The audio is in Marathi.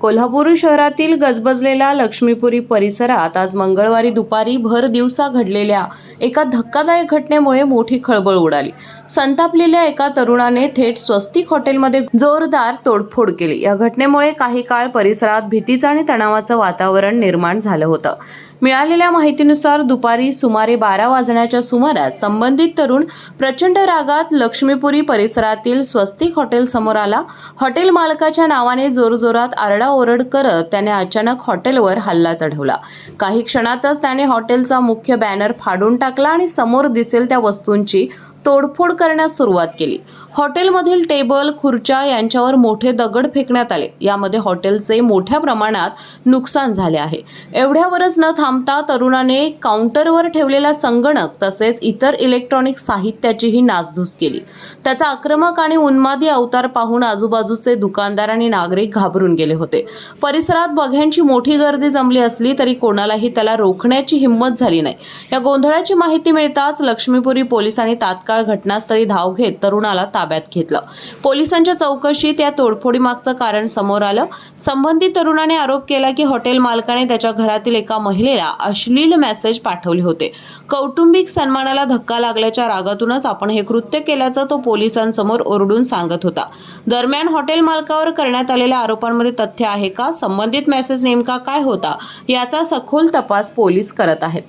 कोल्हापूर शहरातील गजबजलेल्या लक्ष्मीपुरी परिसरात आज मंगळवारी दुपारी भर दिवसा घडलेल्या एका धक्कादायक घटनेमुळे मोठी खळबळ उडाली। संतापलेल्या एका तरुणाने थेट स्वस्तिक हॉटेलमध्ये जोरदार तोडफोड केली। या घटनेमुळे काही काळ परिसरात भीतीचं आणि तणावाचं वातावरण निर्माण झालं होतं। मिळालेल्या माहितीनुसार दुपारी सुमारे 12 वाजण्याच्या सुमारास संबंधित तरुण प्रचंड रागात लक्ष्मीपुरी परिसरातील स्वस्तिक हॉटेल समोर आला। हॉटेल मालकाच्या नावाने जोरजोरात आरडाओरड करत त्याने अचानक हॉटेलवर हल्ला चढवला। काही क्षणातच त्याने हॉटेलचा मुख्य बॅनर फाडून टाकला आणि समोर दिसेल त्या वस्तूंची तोडफोड करण्यास सुरुवात केली। हॉटेलमधील टेबल, खुर्च्या यांच्यावर मोठे दगड फेकण्यात आले। यामध्ये हॉटेलचे मोठ्या प्रमाणात नुकसान झाले आहे। एवढ्यावरच न थांबता तरुणाने काउंटरवर ठेवलेला संगणक तसेच इतर इलेक्ट्रॉनिक साहित्याचीही नासधूस केली। त्याचा आक्रमक आणि उन्मादी अवतार पाहून आजूबाजूचे दुकानदार आणि नागरिक घाबरून गेले होते। परिसरात बघ्यांची मोठी गर्दी जमली असली तरी कोणालाही त्याला रोखण्याची हिंमत झाली नाही। या गोंधळाची माहिती मिळताच लक्ष्मीपुरी पोलिसांनी तात्काळ घटनास्थळी धाव घेत तरुणाला ताब्यात घेतलं। पोलिसांच्या चौकशीत या तोडफोडीमागचं कारण समोर आलं। संबंधित तरुणाने आरोप केला की हॉटेल मालकाने त्याच्या घरातील एका महिलेला अश्लील मेसेज पाठवले होते। कौटुंबिक सन्मानाला धक्का लागल्याच्या रागातूनच आपण हे कृत्य केल्याचं तो पोलिसांसमोर ओरडून सांगत होता। दरम्यान हॉटेल मालकावर करण्यात आलेल्या आरोपांमध्ये तथ्य आहे का, संबंधित मेसेज नेमका काय होता याचा सखोल तपास पोलीस करत आहेत।